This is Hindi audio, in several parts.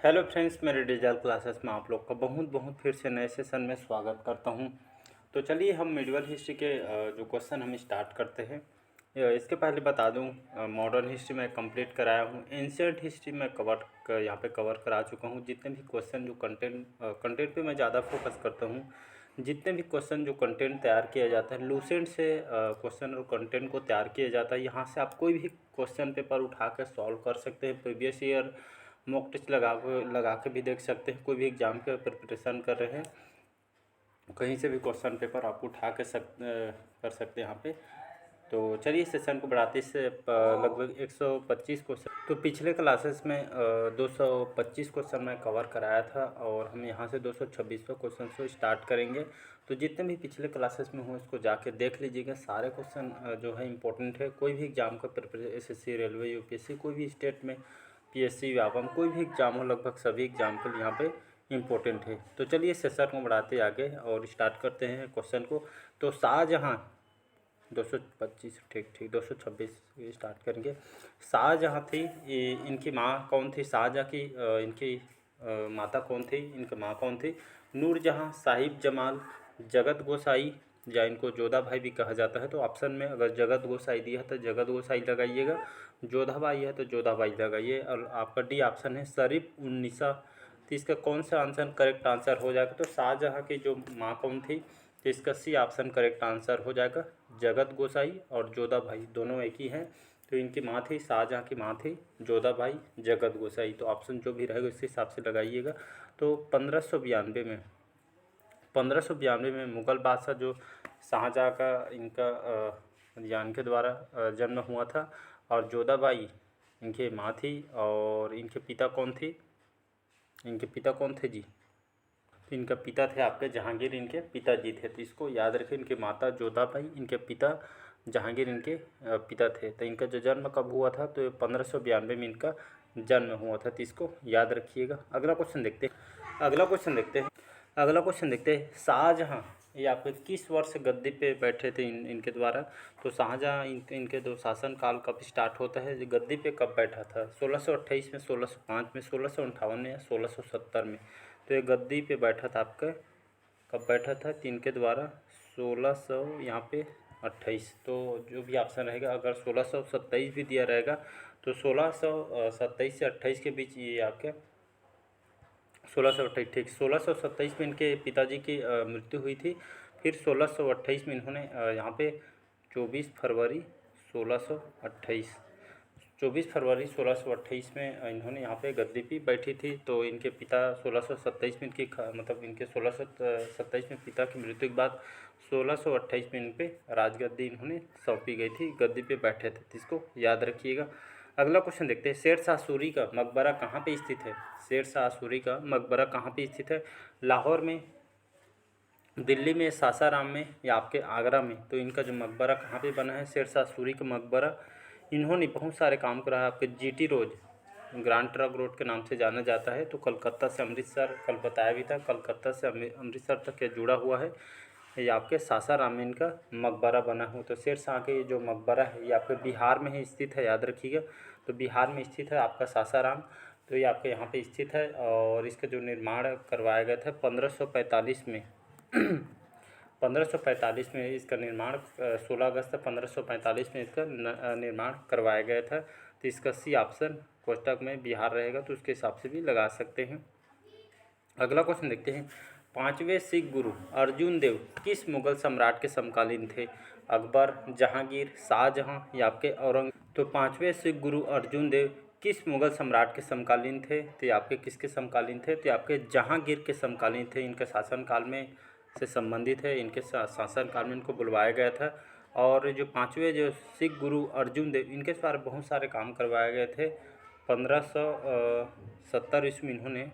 हेलो फ्रेंड्स, मेरे डिजिटल क्लासेस में आप लोग का बहुत बहुत फिर से नए सेशन में स्वागत करता हूं। तो चलिए हम मिडिवल हिस्ट्री के जो क्वेश्चन हम स्टार्ट करते हैं। इसके पहले बता दूं, मॉडर्न हिस्ट्री में कंप्लीट कराया हूं, एंशियंट हिस्ट्री में यहाँ पे कवर करा चुका हूं। जितने भी क्वेश्चन जो कंटेंट पे मैं ज़्यादा फोकस करता हूं। जितने भी क्वेश्चन जो कंटेंट तैयार किया जाता है, लूसेंट से क्वेश्चन और कंटेंट को तैयार किया जाता है। यहाँ से आप कोई भी क्वेश्चन पेपर उठा कर सॉल्व कर सकते हैं। प्रीवियस ईयर मॉक टेस्ट लगा के भी देख सकते हैं। कोई भी एग्ज़ाम के प्रिपरेशन कर रहे हैं, कहीं से भी क्वेश्चन पेपर आप उठा के कर सकते हैं यहाँ पे। तो चलिए सेशन को बढ़ाते इससे लगभग 125 क्वेश्चन। तो पिछले क्लासेस में 225 क्वेश्चन मैं कवर कराया था और हम यहाँ से 226वां क्वेश्चन से स्टार्ट करेंगे। तो जितने भी पिछले क्लासेस में हो इसको जाके देख लीजिएगा। सारे क्वेश्चन जो है इम्पोर्टेंट है। कोई भी एग्ज़ाम का प्रिपरेशन, एसएससी, रेलवे, यूपीएससी, कोई भी स्टेट में, पीएससी, व्यापम, कोई भी एग्ज़ाम हो, लगभग सभी एग्ज़ाम के लिए यहाँ पे इम्पोर्टेंट है। तो चलिए सेशन को बढ़ाते आगे और स्टार्ट करते हैं क्वेश्चन को। तो शाहजहाँ 225, ठीक 226 स्टार्ट करेंगे। शाहजहाँ थी, इनकी माँ कौन थी? शाहजहाँ की इनकी माता कौन थी? इनकी माँ कौन थी? नूरजहाँ, साहिब जमाल, जगत गोसाई, या इनको जोधा भाई भी कहा जाता है। तो ऑप्शन में अगर जगत गोसाई दिया है तो जगत गोसाई लगाइएगा, जोधा भाई है तो जोधा भाई लगाइए। और आपका डी ऑप्शन है शरीफ उन्नीसा। तो इसका कौन सा आंसर करेक्ट आंसर हो जाएगा? तो शाहजहाँ की जो माँ कौन थी? तो इसका सी ऑप्शन करेक्ट आंसर हो जाएगा। जगत गोसाई और जोधा भाई दोनों एक ही हैं। तो इनकी माँ थी, शाहजहाँ की माँ थी जोधा भाई, जगत गोसाई। तो ऑप्शन जो भी रहेगा इस हिसाब से लगाइएगा। तो 1592 में मुग़ल बादशाह जो शाहजहाँ का इनका यान के द्वारा जन्म हुआ था। और जोधा बाई इनकी माँ थी। और इनके पिता कौन थे? इनके पिता कौन थे जी? तो इनका पिता थे आपके जहांगीर, इनके पिताजी थे। तो इसको याद रखें, इनके माता जोधाबाई, इनके पिता जहांगीर इनके पिता थे। तो इनका जो जन्म कब हुआ था? तो 1592 में इनका जन्म हुआ था। तो इसको याद रखिएगा। अगला क्वेश्चन देखते हैं। अगला क्वेश्चन देखते हैं। शाहजहाँ ये आपके किस वर्ष गद्दी पे बैठे थे इनके द्वारा? तो शाहजहाँ इनके दो शासन काल कब स्टार्ट होता है? गद्दी पे कब बैठा था? 1628 में, 1605 में, 1658 में या 1670 में? तो ये गद्दी पे बैठा था आपका, कब बैठा था? तो इनके द्वारा 1600 यहाँ पे 28। तो जो भी ऑप्शन रहेगा, अगर 1627 भी दिया रहेगा तो 1627 से 28 के बीच ये आपके 1628, ठीक 1627 में इनके पिताजी की मृत्यु हुई थी। फिर 1628 में इन्होंने यहाँ पे 24 फरवरी 1628 24 फरवरी 1628 में इन्होंने यहाँ पे गद्दी पे बैठी थी। तो इनके पिता 1627 में मतलब इनके 1627 में पिता की मृत्यु के बाद 1628 में इन पे राजगद्दी इन्होंने सौंपी गई थी। गद्दी पे बैठे थे, तो इसको याद रखिएगा। अगला क्वेश्चन देखते हैं। शेर शाह सूरी का मकबरा कहाँ पे स्थित है? शेर शाह सूरी का मकबरा कहाँ पे स्थित है? लाहौर में, दिल्ली में, सासाराम में या आपके आगरा में? तो इनका जो मकबरा कहाँ पे बना है, शेर शाह सूरी का मकबरा, इन्होंने बहुत सारे काम करा है। आपके GT road, grand trunk road के नाम से जाना जाता है। तो कलकत्ता से अमृतसर, कल बताया भी था, कलकत्ता से अमृतसर तक ये जुड़ा हुआ है। ये आपके सासाराम में इनका मकबरा बना हो। तो शेर शाह के जो मकबरा है ये आपके बिहार में ही स्थित है, याद रखिएगा। तो बिहार में स्थित है आपका सासाराम। तो ये आपके यहाँ पे स्थित है। और इसका जो निर्माण करवाया गया था 1545 में 1545 में इसका निर्माण 16 अगस्त 1545 में इसका निर्माण करवाया गया था। तो इसका सी ऑप्शन कोष्टक में बिहार रहेगा, तो उसके हिसाब से भी लगा सकते हैं। अगला क्वेश्चन देखते हैं। पांचवें सिख गुरु अर्जुन देव किस मुगल सम्राट के समकालीन थे? अकबर, जहांगीर, शाहजहां या आपके औरंगजेब? तो पांचवें सिख गुरु अर्जुन देव किस मुगल सम्राट के समकालीन थे? तो ये आपके किसके समकालीन थे? तो आपके जहांगीर के समकालीन थे। इनके शासनकाल में से संबंधित है, इनके शासनकाल में इनको बुलवाया गया था। और जो पांचवें जो सिख गुरु अर्जुन देव, इनके द्वारा बहुत सारे काम करवाए गए थे। 1570 ईस्वी में इन्होंने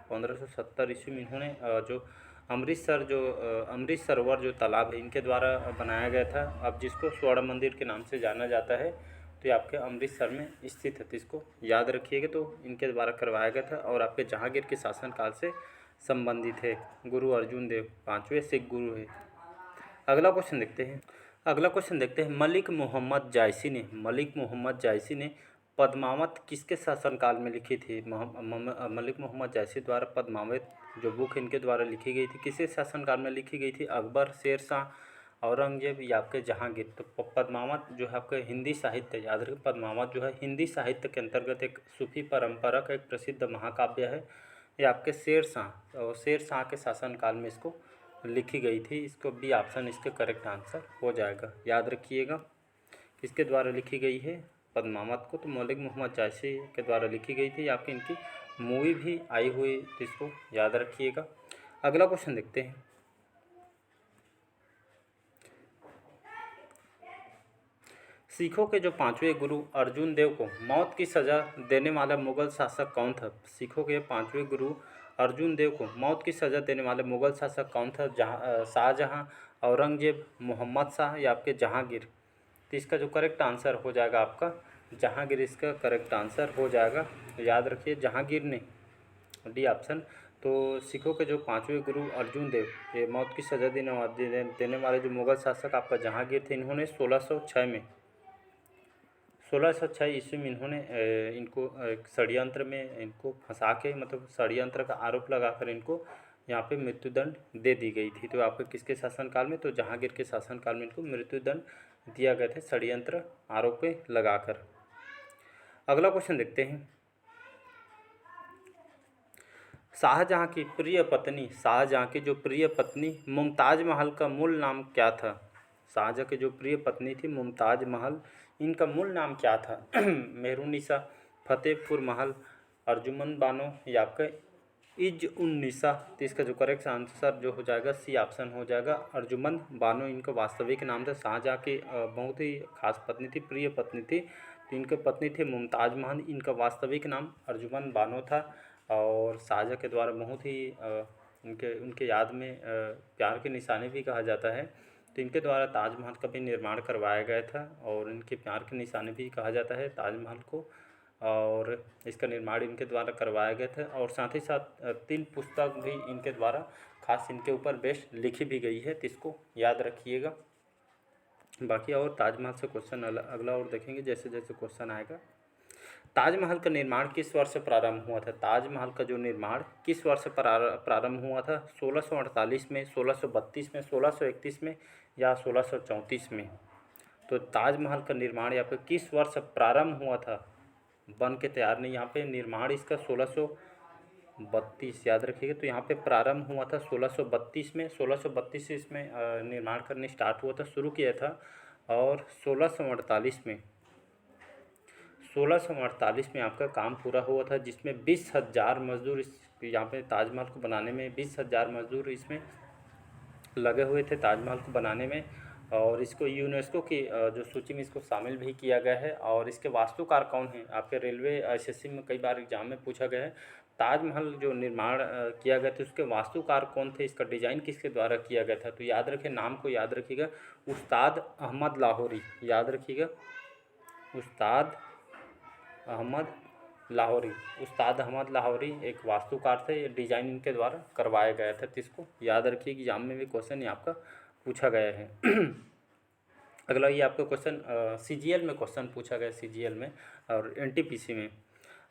1570 ईस्वी में इन्होंने जो अमृत सरोवर जो तालाब है इनके द्वारा बनाया गया था, अब जिसको स्वर्ण मंदिर के नाम से जाना जाता है। तो ये आपके अमृतसर में स्थित है, तो इसको याद रखिएगा। तो इनके द्वारा करवाया गया था और आपके जहांगीर के शासनकाल से संबंधित है। गुरु अर्जुन देव पांचवें सिख गुरु है। अगला क्वेश्चन देखते हैं। मलिक मोहम्मद जायसी ने पद्मावत किसके शासनकाल में लिखी थी? मलिक मोहम्मद जैसी द्वारा पद्मावत जो बुक इनके द्वारा लिखी गई थी किसके शासनकाल में लिखी गई थी? अकबर, शेर शाह, औरंगजेब या आपके जहांगीर? तो पद्मावत जो है आपके हिंदी साहित्य, याद रखिए पद्मावत जो है हिंदी साहित्य के अंतर्गत एक सूफी परंपरा का एक प्रसिद्ध महाकाव्य है। ये आपके शेर शाह और शेर शाह के शासनकाल में इसको लिखी गई थी। इसको बी ऑप्शन इसके करेक्ट आंसर हो जाएगा। याद रखिएगा किसके द्वारा लिखी गई है पद्मावत को? तो मलिक मोहम्मद जैसी के द्वारा लिखी गई थी। आपकी इनकी मूवी भी आई हुई, इसको याद रखिएगा। अगला क्वेश्चन देखते हैं। सिखों के जो पांचवें गुरु अर्जुन देव को मौत की सज़ा देने वाला मुगल शासक कौन था? सिखों के पांचवें गुरु अर्जुन देव को मौत की सज़ा देने वाले मुगल शासक कौन था? शाहजहाँ, औरंगजेब, मोहम्मद शाह या आपके जहांगीर? तो इसका जो करेक्ट आंसर हो जाएगा आपका जहांगीर, इसका करेक्ट आंसर हो जाएगा। याद रखिए जहांगीर ने, डी ऑप्शन। तो सिखों के जो पांचवें गुरु अर्जुन देव, ये मौत की सज़ा देने वाले जो मुगल शासक आपका जहांगीर थे, इन्होंने 1606 ईस्वी में इन्होंने इनको एक षड्यंत्र में इनको फंसा के, मतलब षड्यंत्र का आरोप लगाकर इनको यहाँ पे मृत्युदंड दे दी गई थी। तो आपके किसके शासनकाल में? तो जहांगीर के शासनकाल में इनको मृत्युदंड दिया गया था षड्यंत्र आरोप पे लगाकर। अगला क्वेश्चन देखते हैं। शाहजहाँ की जो प्रिय पत्नी मुमताज महल का मूल नाम क्या था? शाहजहाँ की जो प्रिय पत्नी थी मुमताज महल, इनका मूल नाम क्या था? मेहरुन्निसा, फतेहपुर महल, अर्जुमंद बानो या आपका इज उन्निसा? तो इसका जो करेक्ट आंसर जो हो जाएगा सी ऑप्शन हो जाएगा, अर्जुमंद बानो इनका वास्तविक नाम था। शाहजहाँ की बहुत ही खास पत्नी थी, प्रिय पत्नी थी। तो इनके पत्नी थे मुमताज महल, इनका वास्तविक नाम अर्जुमंद बानो था। और शाहजहाँ के द्वारा बहुत ही उनके याद में प्यार के निशानी भी कहा जाता है। तो इनके द्वारा ताजमहल का भी निर्माण करवाया गया था और इनके प्यार के निशानी भी कहा जाता है ताजमहल को, और इसका निर्माण इनके द्वारा करवाया गया था। और साथ ही साथ 3 पुस्तक भी इनके द्वारा खास इनके ऊपर बेस्ट लिखी भी गई है, तो इसको याद रखिएगा। बाकी और ताजमहल से क्वेश्चन अगला और देखेंगे जैसे जैसे क्वेश्चन आएगा। ताजमहल का निर्माण किस वर्ष प्रारंभ हुआ था? ताजमहल का जो निर्माण किस वर्ष प्रारंभ हुआ था? 1648 में, 1632 में, 1631 में या 1634 में? तो ताजमहल का निर्माण यहाँ पे किस वर्ष प्रारंभ हुआ था? बन के तैयार नहीं, यहाँ पे निर्माण इसका 1632 याद रखिएगा। तो यहाँ पे प्रारंभ हुआ था 1632 में, 1632 से इसमें निर्माण करने स्टार्ट हुआ था, शुरू किया था। और 1648 में आपका काम पूरा हुआ था, जिसमें 20,000 मजदूर इस यहाँ पे ताजमहल को बनाने में 20,000 मजदूर इसमें लगे हुए थे ताजमहल को बनाने में। और इसको यूनेस्को की जो सूची में इसको शामिल भी किया गया है। और इसके वास्तुकार कौन हैं? आपके रेलवे एसएससी में कई बार एग्जाम में पूछा गया है। ताजमहल जो निर्माण किया गया था उसके वास्तुकार कौन थे? इसका डिज़ाइन किसके द्वारा किया गया था? तो याद रखें, नाम को याद रखिएगा, उस्ताद अहमद लाहौरी। याद रखिएगा उस्ताद अहमद लाहौरी। उस्ताद अहमद लाहौरी एक वास्तुकार थे, डिज़ाइन इनके द्वारा करवाया गया था। तो इसको याद रखिए, एग्जाम में भी क्वेश्चन ये आपका पूछा गया है। अगला ये आपका क्वेश्चन सीजीएल में क्वेश्चन पूछा गया, सीजीएल में और एनटीपीसी में।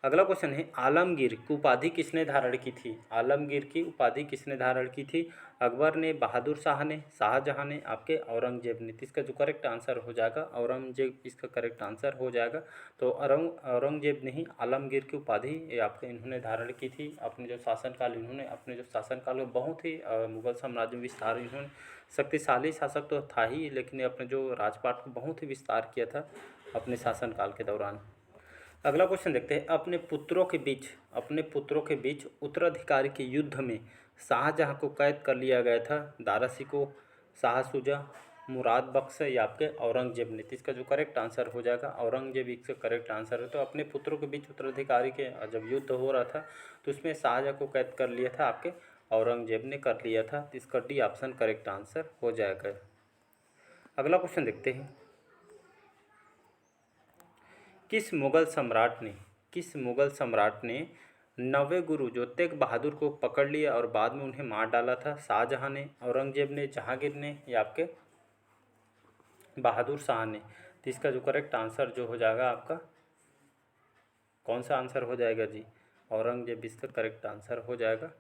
अगला क्वेश्चन है, आलमगीर की उपाधि किसने धारण की थी? आलमगीर की उपाधि किसने धारण की थी? अकबर ने, बहादुर शाह ने, शाहजहाँ ने, आपके औरंगजेब ने? तो इसका जो करेक्ट आंसर हो जाएगा औरंगजेब, इसका करेक्ट आंसर हो जाएगा। तो औरंगजेब ने ही आलमगीर की उपाधि आपके इन्होंने धारण की थी। अपने जो शासनकाल में बहुत ही मुगल साम्राज्य में विस्तार, इन्होंने शक्तिशाली शासक तो था ही, लेकिन अपने जो राजपाट को बहुत ही विस्तार किया था अपने शासनकाल के दौरान। अगला क्वेश्चन देखते हैं। अपने पुत्रों के बीच उत्तराधिकारी के युद्ध में शाहजहाँ को कैद कर लिया गया था। दारा शिकोह, शाह शुजा, मुराद बख्श या आपके औरंगजेब ने? तो इसका जो करेक्ट आंसर हो जाएगा औरंगजेब, इसका करेक्ट आंसर है। तो अपने पुत्रों के बीच उत्तराधिकारी के जब युद्ध हो रहा था तो उसमें शाहजहाँ को कैद कर लिया था आपके औरंगजेब ने कर लिया था। तो इसका डी ऑप्शन करेक्ट आंसर हो जाएगा। अगला क्वेश्चन देखते हैं। किस मुगल सम्राट ने 9वें गुरु जो तेग बहादुर को पकड़ लिया और बाद में उन्हें मार डाला था? शाहजहाँ ने, औरंगजेब ने, जहांगीर ने या आपके बहादुर शाह ने? तो इसका जो करेक्ट आंसर जो हो जाएगा आपका कौन सा आंसर हो जाएगा जी? औरंगजेब इसका करेक्ट आंसर हो जाएगा।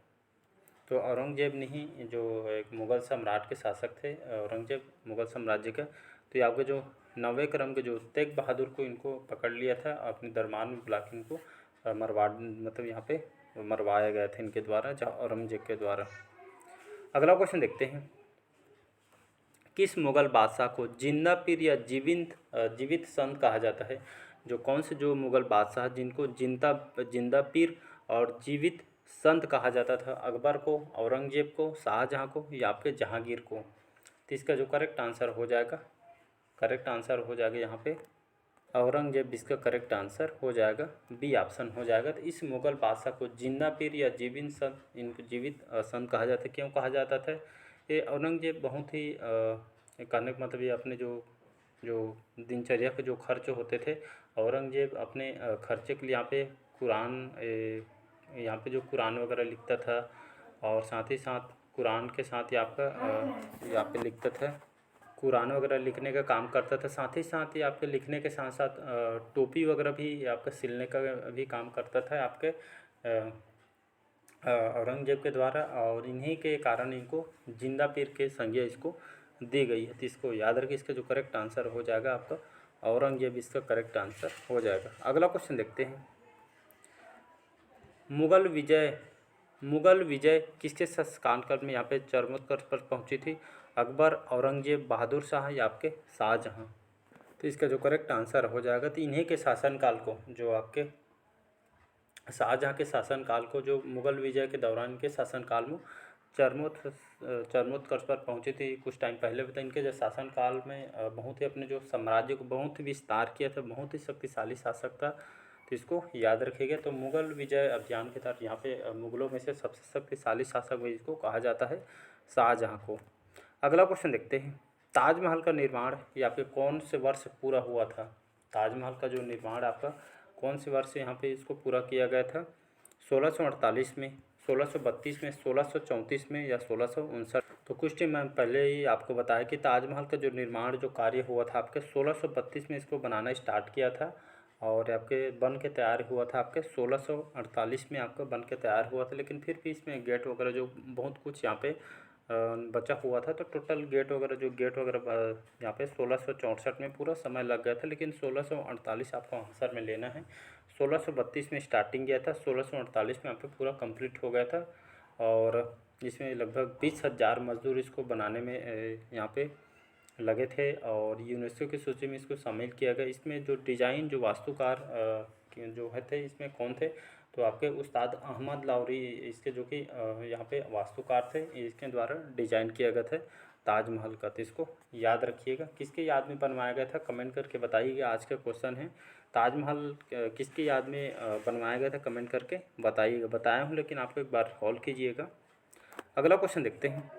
तो औरंगजेब नहीं, जो एक मुग़ल सम्राट के शासक थे औरंगजेब मुग़ल साम्राज्य का, तो ये आपके जो 9वें क्रम के जो तेग बहादुर को इनको पकड़ लिया था अपने दरबार में बुला के इनको मरवा मतलब यहाँ पे मरवाया गया था इनके द्वारा, जहाँ औरंगजेब के द्वारा। अगला क्वेश्चन देखते हैं, किस मुग़ल बादशाह को जिंदा पीर या जीवित संत कहा जाता है? जो कौन से जो मुग़ल बादशाह जिनको जिंदा पीर और जीवित संत कहा जाता था? अकबर को, औरंगजेब को, शाहजहाँ को या आपके जहांगीर को? तो इसका जो करेक्ट आंसर हो जाएगा, करेक्ट आंसर हो जाएगा यहाँ पे औरंगजेब इसका करेक्ट आंसर हो जाएगा, बी ऑप्शन हो जाएगा। तो इस मुग़ल बादशाह को जिंदा पीर या जीवित संत, इनको जीवित संत कहा जाता है। क्यों कहा जाता था? ये औरंगजेब बहुत ही कहने का मतलब ये अपने जो जो दिनचर्या के जो खर्च होते थे, औरंगजेब अपने खर्चे के लिए यहाँ पे कुरान यहाँ पे जो कुरान वगैरह लिखता था, और साथ ही साथ कुरान के साथ ही आपका यहाँ पे लिखता था, कुरान वगैरह लिखने का काम करता था। साथ ही साथ ये आपके लिखने के साथ साथ टोपी वगैरह भी आपका सिलने का भी काम करता था आपके औरंगजेब के द्वारा, और इन्हीं के कारण इनको जिंदा पीर के संज्ञा इसको दी गई है। तो इसको याद रखिए, इसका जो करेक्ट आंसर हो जाएगा आपका औरंगजेब इसका करेक्ट आंसर हो जाएगा। अगला क्वेश्चन देखते हैं, मुगल विजय किसके शासनकाल में यहाँ पे चरमोत्कर्ष पर पहुँची थी? अकबर, औरंगजेब, बहादुर शाह या आपके शाहजहाँ? तो इसका जो करेक्ट आंसर हो जाएगा, तो इन्हीं के शासनकाल को, जो आपके शाहजहाँ के शासनकाल को, जो मुग़ल विजय के दौरान के शासनकाल में चरमोत्कर्ष पर पहुँची थी कुछ टाइम पहले बताया। इनके जो शासनकाल में बहुत ही अपने जो साम्राज्य को बहुत ही विस्तार किया था, बहुत ही शक्तिशाली शासक था। तो इसको याद रखिएगा। तो मुग़ल विजय अभियान के तहत यहाँ पे मुग़लों में से सबसे शक्तिशाली शासक में इसको कहा जाता है शाहजहाँ को। अगला क्वेश्चन देखते हैं, ताजमहल का निर्माण ये आपके कौन से वर्ष पूरा हुआ था? ताजमहल का जो निर्माण आपका कौन से वर्ष यहाँ पे इसको पूरा किया गया था? 1648 में, 1632 में, 1634 में या 1659? तो कुछ टाइम पहले ही आपको बताया कि ताजमहल का जो निर्माण जो कार्य हुआ था आपके 1632 में इसको बनाना स्टार्ट किया था, और आपके बन के तैयार हुआ था आपके 1648 में आपका बन के तैयार हुआ था। लेकिन फिर भी इसमें गेट वगैरह जो बहुत कुछ यहाँ पे बचा हुआ था, तो टोटल गेट वगैरह यहाँ पे 1664 में पूरा समय लग गया था, लेकिन 1648 आपको आंसर में लेना है। 1632 में स्टार्टिंग किया था, 1648 में यहाँ पे पूरा कंप्लीट हो गया था, और इसमें लगभग 20,000 मजदूर इसको बनाने में यहाँ पे लगे थे, और यूनेस्को की सूची में इसको शामिल किया गया। इसमें जो डिज़ाइन जो वास्तुकार जो है थे इसमें कौन थे? तो आपके उस्ताद अहमद लाहौरी इसके जो कि यहाँ पे वास्तुकार थे, इसके द्वारा डिज़ाइन किया गया था ताजमहल का। तो इसको याद रखिएगा। किसके याद में बनवाया गया था कमेंट करके बताइएगा। आज का क्वेश्चन है ताजमहल किसकी याद में बनवाया गया था, कमेंट करके बताइएगा। बताया हूँ लेकिन आपको एक बार कॉल कीजिएगा। अगला क्वेश्चन देखते हैं,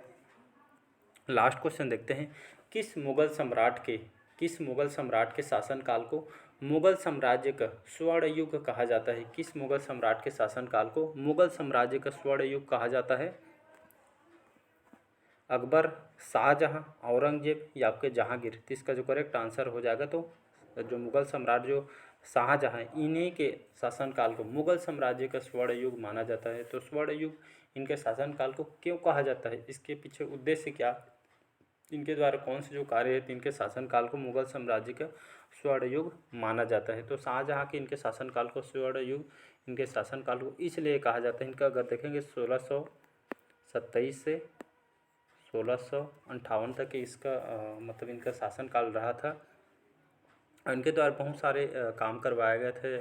लास्ट क्वेश्चन देखते हैं, किस मुग़ल सम्राट के शासनकाल को मुग़ल साम्राज्य का स्वर्ण युग कहा जाता है? किस मुग़ल सम्राट के शासनकाल को मुग़ल साम्राज्य का स्वर्ण युग कहा जाता है? अकबर, शाहजहाँ, औरंगजेब या आपके जहांगीर? तो इसका जो करेक्ट आंसर हो जाएगा, तो जो मुग़ल सम्राट जो शाहजहाँ इन्हीं के शासनकाल को मुग़ल साम्राज्य का स्वर्ण युग माना जाता है। तो स्वर्ण युग इनके शासनकाल को क्यों कहा जाता है? इसके पीछे उद्देश्य क्या, इनके द्वारा कौन से जो कार्य है इनके शासनकाल को मुग़ल साम्राज्य का स्वर्ण युग माना जाता है? तो शाहजहाँ के इनके शासनकाल को स्वर्ण युग इनके शासनकाल को इसलिए कहा जाता है, इनका अगर देखेंगे 1627 से 1658 तक इसका मतलब इनका शासनकाल रहा था। इनके द्वारा बहुत सारे काम करवाए गए थे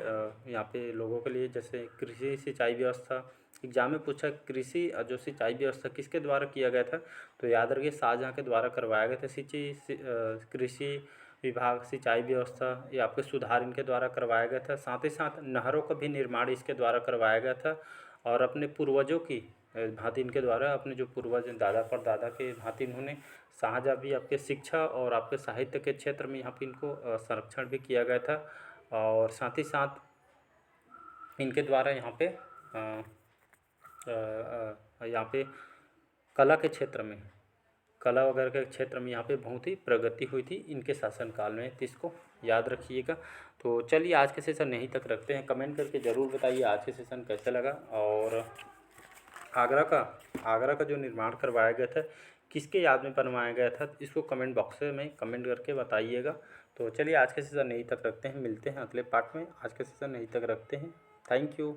यहाँ पे लोगों के लिए, जैसे कृषि सिंचाई व्यवस्था। एग्जाम में पूछा कृषि जो सिंचाई व्यवस्था किसके द्वारा किया गया था? तो याद रखिए शाहजहाँ के द्वारा करवाया गया था। कृषि विभाग, सिंचाई व्यवस्था ये आपके सुधार इनके द्वारा करवाया गया था। साथ ही साथ नहरों का भी निर्माण इसके द्वारा करवाया गया था, और अपने पूर्वजों की भांति इनके द्वारा, अपने जो पूर्वज दादा परदादा के भांति इन्होंने शाहजहाँ भी आपके शिक्षा और आपके साहित्य के क्षेत्र में यहाँ पे इनको संरक्षण भी किया गया था, और साथ ही साथ इनके द्वारा यहाँ पे कला के क्षेत्र में, कला वगैरह के क्षेत्र में यहाँ पे बहुत ही प्रगति हुई थी इनके शासनकाल में। तो इसको याद रखिएगा। तो चलिए आज के सेशन यहीं तक रखते हैं। कमेंट करके ज़रूर बताइए आज के सेशन कैसा लगा। और आगरा का जो निर्माण करवाया गया था किसके याद में बनवाया गया था, इसको कमेंट बॉक्स में कमेंट करके बताइएगा। तो चलिए आज के सेशन यहीं तक रखते हैं, मिलते हैं अगले पार्ट में। आज के सेशन यहीं तक रखते हैं। Thank you.